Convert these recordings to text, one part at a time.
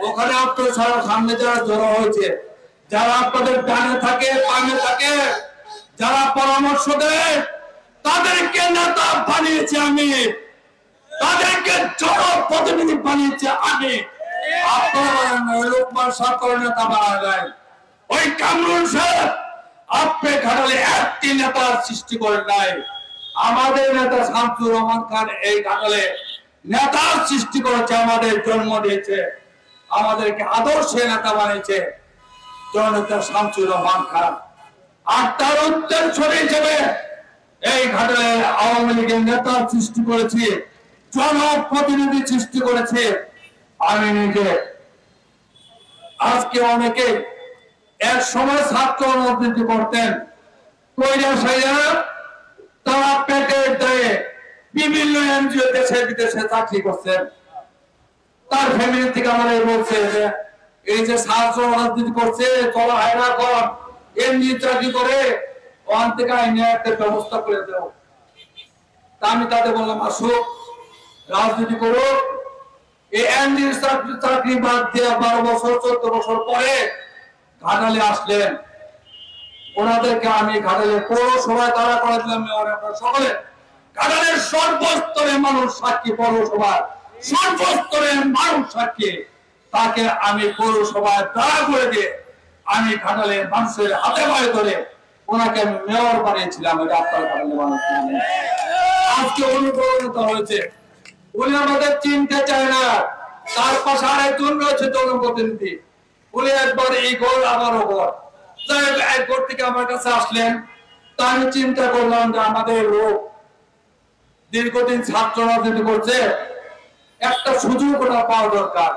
ওখানে আপনার সামনে যারা জড়ো হয়েছে, যারা আপনাদের ডানে থাকে বামে থাকে, যারা পরামর্শ দেয়, তাদেরকে নেতা বানিয়েছে আমি, তাদেরকে জনপ্রতিনিধি বানিয়েছে আমি। আপনারা লোকমান সরকারের নেতা বানা যায়, ওই কামরুল সাহেব আপনি ঘাটালে একটি নেতার সৃষ্টি করেন নাই। আমাদের নেতা শামসুর রহমান খান এই ঘাটালে নেতার সৃষ্টি করেছে, আমাদের জন্ম দিয়েছে, আমাদেরকে আদর্শে নেতা বানিয়েছে জননেতা শামসুর রহমান খান। আর তার উত্তরসূরি হিসেবে এই ঘাটালে আওয়ামী লীগের নেতা সৃষ্টি করেছি, জনপ্রতিনিধি সৃষ্টি করেছে আমি নিজে। আজকে অনেকে এক সময় ছাত্র রাজনীতি করতেন, তারা প্যাকেট দেয় বিভিন্ন এনজিও দেশে বিদেশে চাকরি করছেন। তার ফ্যামিলি থেকে আমাদের বলছে যে এই যে ছাত্র রাজনীতি করছে, চলা হায়রা কর, এমনি চাকরি করে ওখান থেকে আইনে একটা ব্যবস্থা করে দেব। তা আমি তাদের বললাম, আসুক রাজনীতি করো, এই এনজিও চাকরি বাদ দিয়ে 12 বছর 14 বছর পরে ঘাটালে আসলেন। ওনাদেরকে আমি ঘাটালে পৌরসভায় তারা করে দিলাম, সকলে ঘাটালের সর্বস্তরের মানুষ সাক্ষী, পৌরসভার সর্বস্তরের মানুষ সাক্ষী, তাকে আমি পৌরসভায় তারা করে দিয়ে আমি ঘাটালে মানুষের হাতে পায়ে ধরে ওনাকে আমি মেয়র বানিয়েছিলাম। এটা আপনার ঘাটালে মানুষ আজকে অনুপ্রাণিত হয়েছে, উনি আমাদের চিনতে চায় না। তার পাশে আরেকজন রয়েছে জনপ্রতিনিধি, উনি একবার এই ঘর আমারও ঘর, এক ঘর থেকে আমার কাছে আসলেন। তা আমি চিন্তা করলাম যে আমাদের লোক দীর্ঘদিন ছাত্র রাজনীতি করছে, একটা সুযোগ ওটা পাওয়া দরকার।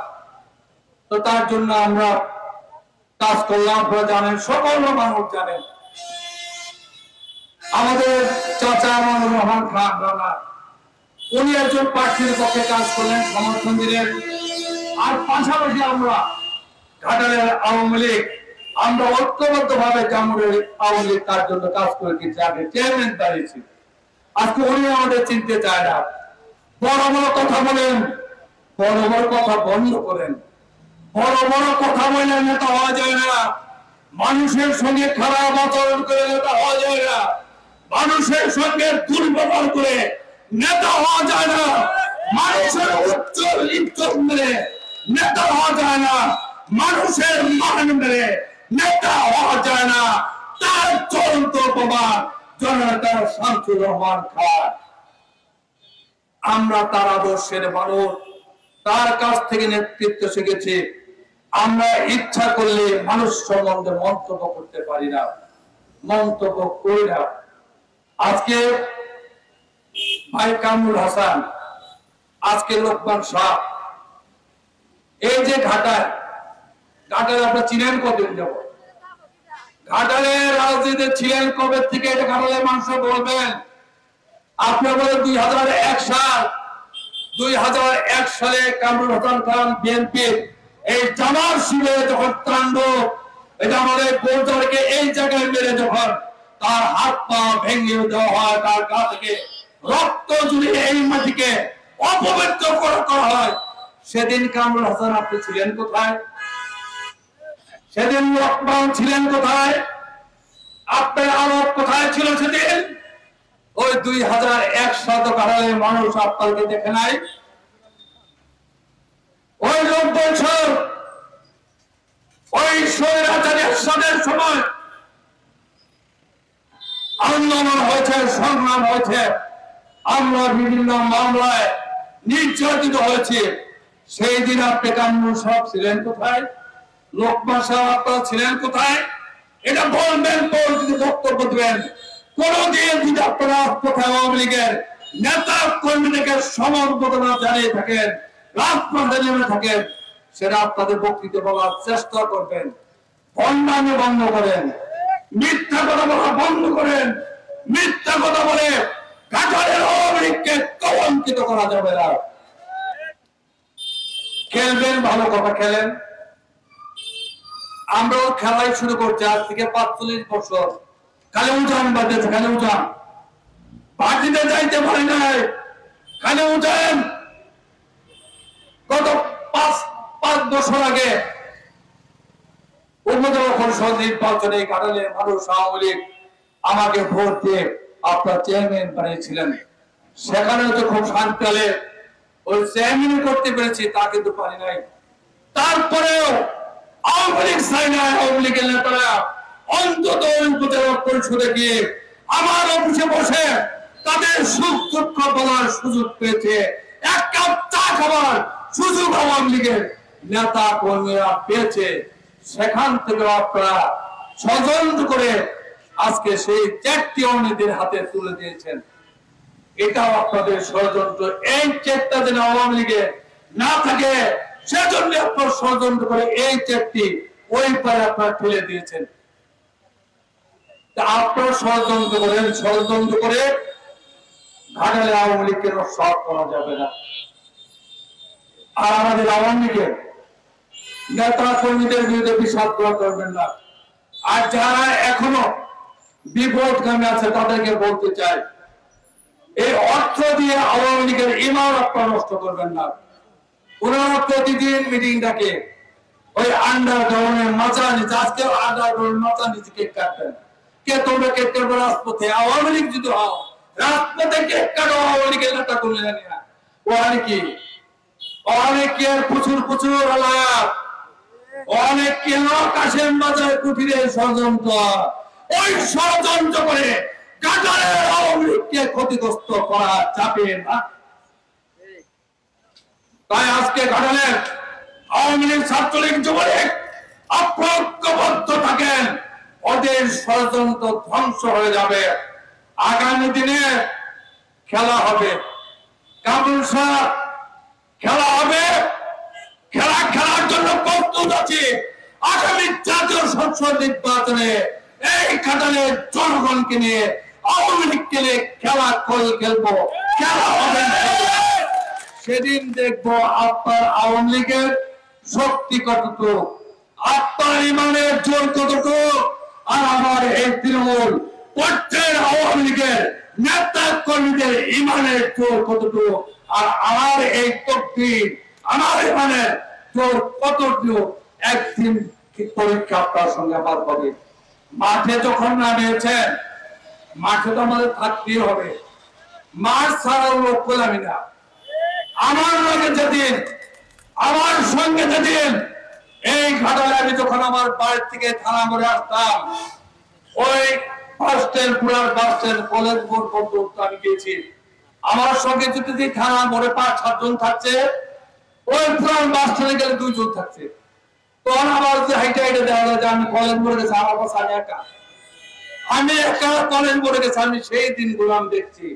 তো তার জন্য আমরা কাজ করলাম। আপনারা জানেন, সকল মানুষ জানেন, আমাদের চাচা আমানুর রহমান খান রানা, উনি একজন প্রার্থীর পক্ষে কাজ করলেন, সমর্থন দিলেন। আর পাশাপাশি আমরা ঘাটালের আওয়ামী লীগ, আমরা ঐক্যবদ্ধ ভাবে জামুরের আওয়ামী লীগ তার জন্য কাজ করে দিচ্ছি, আগে চেয়ারম্যান দাঁড়িয়েছি। আজকে উনি আমাদের চিনতে চায় না। বড় বড় কথা বলেন, বড় বড় কথা বন্ধ করেন। বড় বড় কথা বলে নেতা হওয়া যায় না, মানুষের সঙ্গে খারাপ আচরণ করে নেতা হওয়া যায় না, মানুষের সঙ্গে দুর্ব্যবহার করে নেতা হওয়া যায় না, মানুষের উজ্জ্বল ইজ্জত মেরে নেতা হওয়া যায় না, মানুষের মান মেরে নেতা হওয়া যায় না। তার চূড়ান্ত প্রমাণ জননেতা শামসুর রহমান খান। আমরা তার আদর্শের মানুষ, তার কাছ থেকে নেতৃত্ব শিখেছি। আমরা ইচ্ছা করলে মানুষ সম্বন্ধে মন্তব্য করতে পারি না, মন্তব্য করি না। আজকে ভাই কামরুল হাসান, আজকে লোকমান শাহ, এই যে ঘাটাল আপনারা চিনেন কতদিন যাব? ঘাটালের রাজনীতি ছিলেন কবে থেকে? এটা ঘাটালের মানুষ বলবেন। আপনার বলে 2001 সাল, 2001 সালে কামরুল হাসান খান বিএনপি এই জামার শিবিরে যখন তাণ্ডব, এটা আমাদের গোলজারকে এই জায়গায় মেরে যখন তার হাত পা ভেঙে দেওয়া হয়, তার গা থেকে রক্ত ঝরিয়ে এই মাটিকে অপবিত্র করা হয়, সেদিন কামরুল হাসান আপনি ছিলেন কোথায়? সেদিন লোকমান ছিলেন কোথায়? আপনার আলোক কোথায় ছিল সেদিন? ওই 2001 সালে ঘাটালের মানুষ আপনাকে দেখে নাই? ওই 90 বছর ওই স্বৈরাচারী এরশাদের সময় আন্দোলন হয়েছে, সংগ্রাম হয়েছে, আমরা বিভিন্ন মামলায় নির্যাতিত হয়েছে। সেই দিন আপনি কামরুল সাহেব ছিলেন কোথায়? লোকমান সাহেব আপনারা ছিলেন কোথায়? এটা বলবেন, যদি বক্তব্য দেবেন। কোনদিন যদি আপনারা কোথায় আওয়ামী লীগের নেতা কর্মীদেরকে সমবেদনা জানিয়ে থাকেন, রাজপথে নেমে থাকেন, সেটা আপনাদের বক্তৃতা বলার চেষ্টা করবেন। অন্যান্য বন্ধ করেন, মিথ্যা কথা বলা বন্ধ করেন। মিথ্যা কথা বলে ঘাটালের আওয়ামী লীগকে কলঙ্কিত করা যাবে না। খেলবেন, ভালো কথা খেলেন। আমরাও খেলাই শুরু করছি আজ থেকে 45 বছর। খালি উঠান বাজেছে, খালি উঠান, পার্টিতে যাইতে পারি নাই, খালি উঠেন। গত 5 বছর আগে উপজেলা পরিষদ নির্বাচনে ঘাটালের মানুষ আওয়ামী লীগ আমাকে ভোট দিয়ে আপনার চেয়ারম্যান বানিয়েছিলেন। সেখানেও তো খুব শান্তিলে ওই চেয়ারম্যান করতে পেরেছি, তা কিন্তু পারি নাই। তারপরেও আওয়ামী লীগ চাই না, আওয়ামী লীগের নেতারা অন্তত উপজেলা পরিষদে গিয়ে আমার অফিসে বসে তাদের সুখ দুঃখ বলার সুযোগ পেয়েছে, এক কাপ চা খাবার সুযোগ আওয়ামী লীগের নেতা কর্মীরা পেয়েছে। সেখান থেকে আপনারা ষড়যন্ত্র করে আজকে সেই 4টি অনিদের হাতে তুলে দিয়েছেন। এটাও আপনাদের ষড়যন্ত্র। এই চেকটা যেন আওয়ামী লীগে না থাকে সেজন্য আপনার ষড়যন্ত্র করে এই চেকটি ওই পারে আপনারা ঠেলে দিয়েছেন। আপনার ষড়যন্ত্র করেন, ষড়যন্ত্র করে ঘাটালে আওয়ামী লীগকে রক্ষা করা যাবে না। আর আমাদের আওয়ামী লীগের নেতা কর্মীদের বিরুদ্ধে বিষাদ করবেন না। আর যারা এখনো বিপদগামী আছে তাদেরকে বলতে চাই, এই অর্থ দিয়ে আওয়ামী লীগের ইমান আপনারা নষ্ট করবেন না। ওনারা প্রতিদিন মিটিং ডাকে, ওই আন্ডারগ্রাউন্ডের মাচা নিচে, আজকে আন্ডারগ্রাউন্ড মাচা নিচে কেক কাটবেন। কে তোমরা কেক কাটবে রাজপথে? আওয়ামী লীগ যদি হও রাজপথে কেক কাটো, আওয়ামী লীগের নেতা কর্মী জানি না কি অনেকে প্রচুর প্রচুর আলাপ, অনেকে কাশেম বাজার কুঠিরে ষড়যন্ত্র, ওই ষড়যন্ত্র করে ঘাটালের আওয়ামী লীগকে ক্ষতিগ্রস্ত করা যাবে না। তাই আজকে ঘাটালের আওয়ামী লীগ, ছাত্রলীগ, যুবলীগ অপ্রজ্ঞবদ্ধ থাকেন, ওদের ষড়যন্ত্র ধ্বংস হয়ে যাবে। আগামী দিনে খেলা হবে, কামরুল সাহেব খেলা হবে, খেলা খেলার জন্য প্রস্তুত আছি। আগামী জাতীয় সংসদ নির্বাচনে এই ঘাটালের জনগণকে নিয়ে আওয়ামী লীগকে নিয়ে খেলা খেলবো, খেলা হবে। সেদিন দেখবো আপনার আওয়ামী লীগের শক্তি কতটুকু, আপনার ইমানের জোর কতটুকু, আর আমার এই তৃণমূল পর্যায়ের আওয়ামী লীগের নেতা কর্মীদের ইমানের জোর কতটুকু, আর আমার এই তকদির, আমার ইমানের জোর কতটুকু একদিন পরীক্ষা আপনার সঙ্গে আমার হবে। মাঠে যখন নামিয়েছেন, মাঠে তো আমাদের থাকতেই হবে, মাঠ ছাড়াও লোক পেলামি না। আমার লগে যেদিন, আমার সঙ্গে যেদিন এই ঘাটালে আমি যখন আমার বাড়ি থেকে থানা মোড়ে আসতাম, ওই বাস স্ট্যান্ড, পুরার বাস স্ট্যান্ড, কলেজ মোড় পর্যন্ত আমি গিয়েছি। আমার সঙ্গে যদি থানা মোড়ে 5-7 জন থাকছে, ওই পুরান বাস স্ট্যান্ডে গেলে 2 জন থাকছে। তখন আমার যে হাইটে হাইটে দেখা যায় যে আমি কলেজ মোড়ে গেছি, আমার পাশে আমি একা কলেজ মোড়ে গেছি। আমি সেই দিনগুলো আমি দেখছি,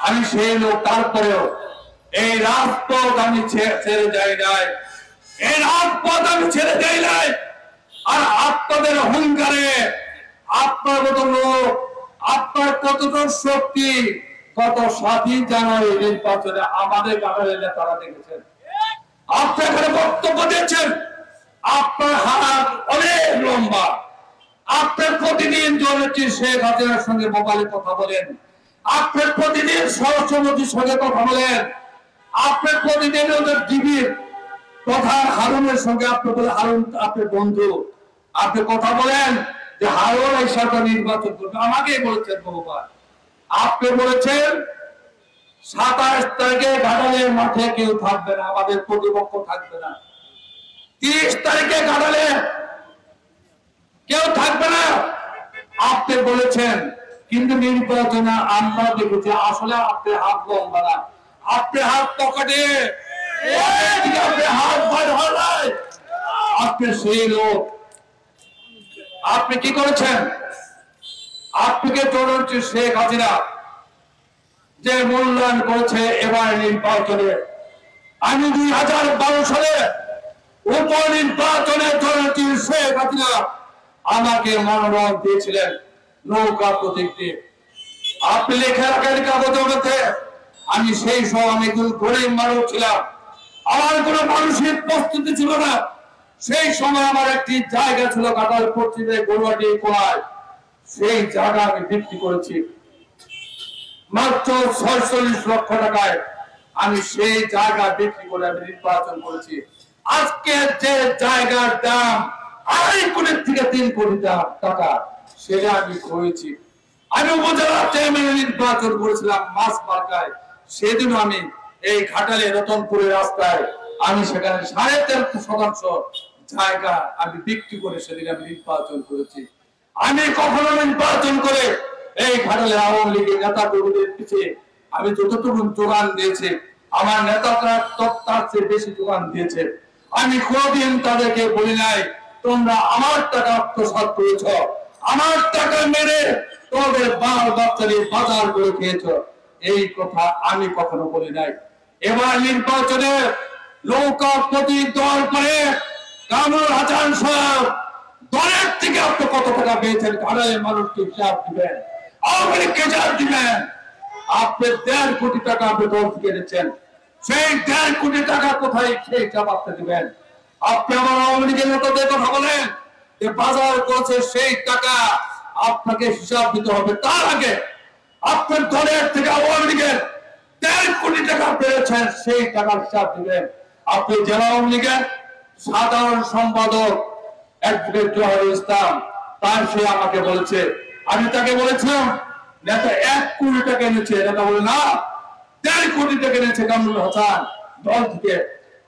আমি সেই লোক। তারপরেও এই রাজপথ আমি ছেড়ে যাই নাই, এই রাজপথ আমি ছেড়ে যাই নাই। আর আপনাদের অহংকারে আপনার মতো লোক, আপনার কতটা শক্তি, কত 7ই জানুয়ারি নির্বাচনে আমাদের গ্রামের নেতারা দেখেছেন। আপনি এখানে বক্তব্য দিচ্ছেন, আপনার হাত অনেক লম্বা। আপনার প্রতিদিন জননেত্রী শেখ হাসিনার সঙ্গে মোবাইলে কথা বলেন, আপনার প্রতিদিন স্বরাষ্ট্রমন্ত্রীর সঙ্গে কথা বলেন, আপনার প্রতিদিন ওদের টিভির প্রধান হারুনের সঙ্গে আপনি বলে, হারুন আপনার বন্ধু, আপনি কথা বলেন যে হারুন এই সরকার নির্বাচন করবে। আমাকেই বলেছেন বহুবার। আপনি বলেছেন 27 তারিখে ঘাটালের মাঠে কেউ থাকবে না, আমাদের প্রতিপক্ষ থাকবে না। 30 তারিখে ঘাটালে কেউ থাকবে না আপনি বলেছেন, কিন্তু নির্বাচনে আমরা দেখেছি আসলে আপনি হাত লম্বা না, আপনি হাত পকেটে, আপনি হাত বার হয়, আপনি সেই লোক। আপনি কি করেছেন? আপনাকে জননেত্রী শেখ হাসিনা যে মূল্যায়ন করেছে এবার নির্বাচনে, আমি 2012 সালে উপনির্বাচনে জননেত্রী শেখ হাসিনা আমাকে মনোনয়ন দিয়েছিলেন নৌকা প্রতীক দিয়ে। আপনি লেখা রাখেন কাগজের মধ্যে, আমি সেই সময় আমি একজন গরিব মানুষ ছিলাম, আমার কোনো মানসিক প্রস্তুতি ছিল না। সেই সময় আমার একটি জায়গা ছিল ঘাটাল পশ্চিমে গরুয়াটি কোলায়, সেই জায়গা আমি বিক্রি করেছি মাত্র 46 লক্ষ টাকায়। আমি সেই জায়গা বিক্রি করে আমি নির্বাচন করেছি। আজকে যে জায়গার দাম 2.5 কোটি থেকে 3 কোটি টাকা, সেটা আমি করেছি। আমি উপজেলা চেয়ারম্যান নির্বাচন করেছিলাম মাছ মার্কায়। সেদিন আমি এই ঘাটালে রতনপুরের রাস্তায় আমি সেখানে 13.5% জায়গা আমি বিক্রি করে সেদিন আমি নির্বাচন করেছি। আমি কখনো নির্বাচন করে এই ঘাটালে আওয়ামী লীগের নেতা কর্মীদের পিছিয়ে আমি যতটুকু যোগান দিয়েছি, আমার নেতারা তার চেয়ে বেশি যোগান দিয়েছে। আমি কোনদিন তাদেরকে বলি নাই তোমরা আমার টাকা আত্মসাৎ করেছ, আমার টাকা মেরে তোমাদের বাল বাচ্চা নিয়ে বাজার করে খেয়েছ, এই কথা আমি কখনো বলি নাই। এবার নির্বাচনে নৌকা প্রতীক দেওয়ার পরে কামরুল হাসান সাহেব দলের থেকে আপনি কত টাকা পেয়েছেন, ঘাটালের মানুষকে হিসাব দিবেন, আওয়ামী লীগকে হিসাব দিবেন। আপনি 1.5 কোটি টাকা আপনি দল থেকে নিচ্ছেন, সেই 1.5 কোটি টাকা কোথায় সেই হিসাব আপনি দিবেন। আপনি আমার আওয়ামী লীগের নেতাদের কথা বলেন যে বাজার করেছে সেই টাকা আপনাকে হিসাব দিতে হবে। তার আগে আপনার দলের থেকে আওয়ামী লীগের 1.5 কোটি টাকা পেয়েছেন, সেই টাকার হিসাব দিবেন। আপনি জেলা আওয়ামী লীগের সাধারণ সম্পাদক অ্যাডভোকেট জহুরুল ইসলাম, তার সে আমাকে বলেছে, আমি তাকে বলেছিলাম নেতা 1 কোটি টাকা এনেছে, নেতা বলে না 1.5 কোটি টাকা এনেছে কামরুল হাসান দল থেকে।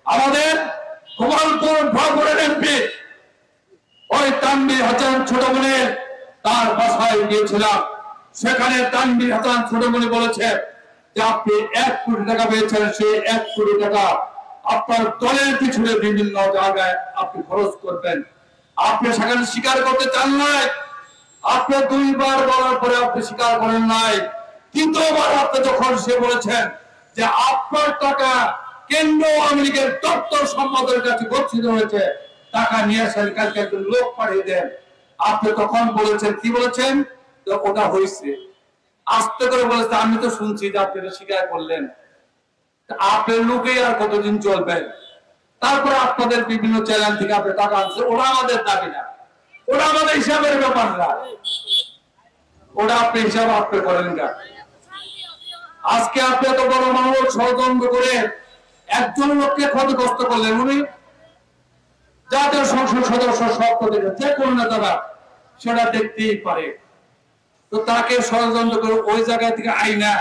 আমাদের গোপালপুর ভাগপুরের এমপি ওই তানভীর হাসান ছোট বোনের তার বাসায় গিয়েছিলাম, সেখানে তানভীর হাসান ছোট বোন বলেছে যে আপনি 1 কোটি টাকা পেয়েছেন, সেই 1 কোটি টাকা আপনার দলের পিছনে বিভিন্ন জায়গায় আপনি খরচ করবেন। আপনি সেখানে স্বীকার করতে চান নাই, আপনি 2 বার বলার পরে আপনি স্বীকার করেন নাই। 3য়বার আপনি যখন সে বলেছেন যে আপনার টাকা কেন্দ্র আওয়ামী লীগের দপ্তর সম্পাদকের কাছে গচ্ছিত হয়েছে, টাকা নিয়ে আসেন, কালকে একজন লোক পাঠিয়ে দেন, আপনি তখন বলেছেন, কি বলেছেন, ওটা হয়েছে। আস্তে করে বলেছে, আমি তো শুনছি যে আপনি স্বীকার করলেন। আপনার লোকে আর কতদিন চলবেন? তারপরে আপনাদের বিভিন্ন চ্যানেল থেকে আপনি টাকা আনছে, ওরা আমাদের দাবি না, ওরা আমাদের হিসাবের ব্যাপার না, ওরা আপনি হিসাব আপনি করেন না। আজকে আপনি এত বড় মানুষ ষড়যন্ত্র করে একজন লোককে ক্ষতিগ্রস্ত করলেন, উনি জাতীয় সংসদ সদস্য সব প্রতিনিধি যে কোন নেতারা সেটা দেখতেই পারে, তো তাকে ষড়যন্ত্র করে ওই জায়গা থেকে আইনা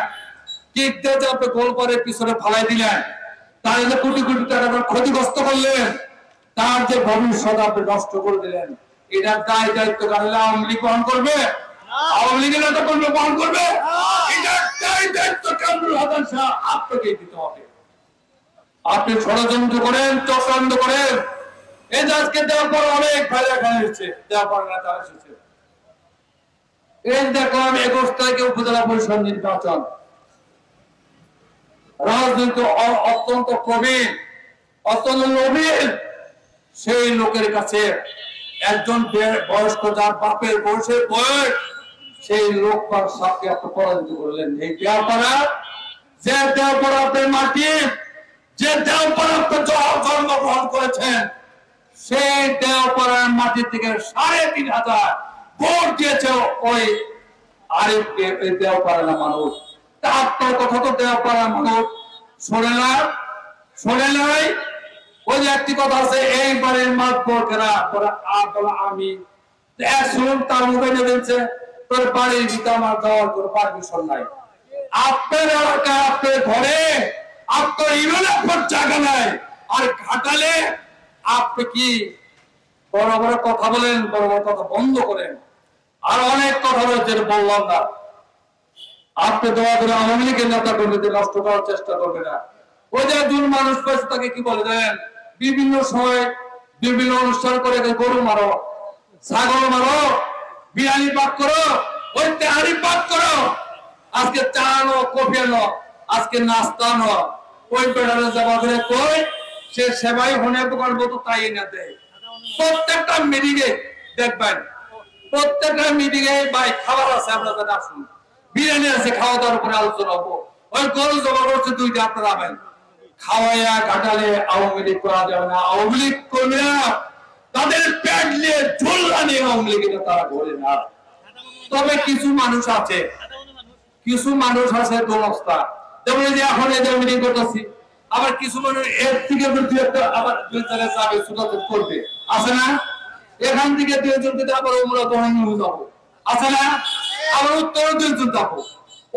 কিক দিয়ে যে আপনি গোলপারের পিছনে ফালাই দিলেন, তার যে কোটি কোটি টাকা ক্ষতিগ্রস্ত করলেন, তার যে ভবিষ্যৎ আপনি নষ্ট করে দিলেন, এটার দায় দায়িত্ব কারণে আওয়ামী লীগ বহন করবে, আওয়ামী লীগের নেতা কর্মী বহন করবে, এটার দায় দায়িত্ব কামরুল হাসান শাহ আপনাকেই দিতে হবে। আপনি ষড়যন্ত্র করেন, চক্রান্ত করেন, এই যে আজকে দেওয়ার পর অনেক ভাইরা এখানে এসেছে, দেওয়ার পর নেতা এসেছে। এই দেখো আমি 21 তারিখে উপজেলা পরিষদ নির্বাচন, রাজনীতি অত্যন্ত প্রবীণ, অত্যন্ত নবীন, সেই লোকের কাছে একজন বয়স্ক যার বাপের বয়সের বয়স, সেই লোকটার সাথে আপনি পরাজিত করলেন। এই দেওপাড়া, যে দেওপাড়া আপনার মাটি, যে দেওপাড়া আপনি জন্মগ্রহণ করেছেন, সেই দেওপাড়ার মাটি থেকে 3,500 ভোট দিয়েছে ওই আরিফকে, ওই দেওপাড়ার মানুষ। তা আপনার কথা তো দেওপাড়ার মানুষ শোনে না, শোনে নাই। ওই যে একটি কথা আছে, এই বাড়ির মাতবর কেনা বলে আমি শুনুন, তার মোবাইলে দিচ্ছে তোর বাড়ির ভিতরে আমার যাওয়ার কোনো পারমিশন নাই। আপনার এলাকায়, আপনার ঘরে, আপনার ইউনিফর্ম জায়গা নাই, আর ঘাটালে আপনি কি বড় বড় কথা বলেন, বড় বড় কথা বন্ধ করেন। আর অনেক কথা রয়েছে বললাম না, আপনি দোয়া করে আওয়ামী লীগের নেতা কর্মীদের নষ্ট করার চেষ্টা করবে না। ওই যে একজন মানুষ পেয়েছে, তাকে কি বলে দেন, বিভিন্ন সময় বিভিন্ন অনুষ্ঠান করে গরু মারো, ছাগল মারো, বিরিয়ানি পাক করো, ওই তেহারি পাক করো, আজকে চা আনো, কফি আনো, আজকে নাস্তা আনো, ওই বেড়ানো জবাব করে কই সে সেবাই হনে পোকার মতো তাই না দেয়। প্রত্যেকটা মিটিংয়ে দেখবেন, প্রত্যেকটা মিটিংয়ে ভাই খাবার আছে, আপনাদের আসুন, বিরিয়ানি আছে, খাওয়া দাওয়ার উপরে আলোচনা হবো। ওই গরু জমা করছে 2টা, আপনারা আবেন খাওয়াইয়া ঘাটালে আওয়ামী লীগ করা যাবে না। আওয়ামী লীগ কর্মীরা তাদের পেট নিয়ে ঝোল্লা নিয়ে আওয়ামী লীগের তারা ঘরে না। তবে কিছু মানুষ আছে, কিছু মানুষ আছে দোলস্তা, যেমন যে এখন এদের মিটিং করতেছি, আবার কিছু মানুষ এর থেকে দুই একটা আবার দুই জায়গায় যাবে সুদাত করবে, আছে না? এখান থেকে দুইজন যদি আবার আমরা দোকানে নিয়ে যাবো, আছে না? আবার উত্তরে দুইজন যাবো,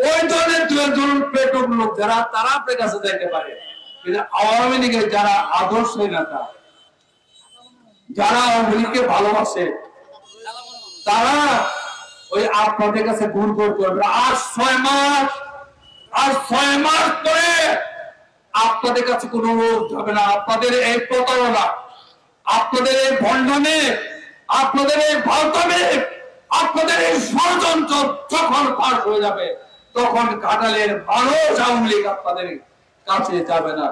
ওই ধরনের দুইজন পেটক লোক যারা, তারা আপনার কাছে যাইতে পারে। কিন্তু আওয়ামী লীগের যারা আদর্শ নেতা, যারা আওয়ামী লীগকে ভালোবাসে, তারা ওই আপনাদের কাছে গুণ করবে। আর 6 মাস, আর 6 মাস পরে আপনাদের কাছে কোনো লোক যাবে না। আপনাদের এই প্রতারণা, আপনাদের এই ভণ্ডামি, আপনাদের এই ভাওতামি, আপনাদের এই ষড়যন্ত্র যখন ফাঁস হয়ে যাবে, তখন ঘাটালের মানুষ আওয়ামী লীগ আপনাদের কাছে যাবে না।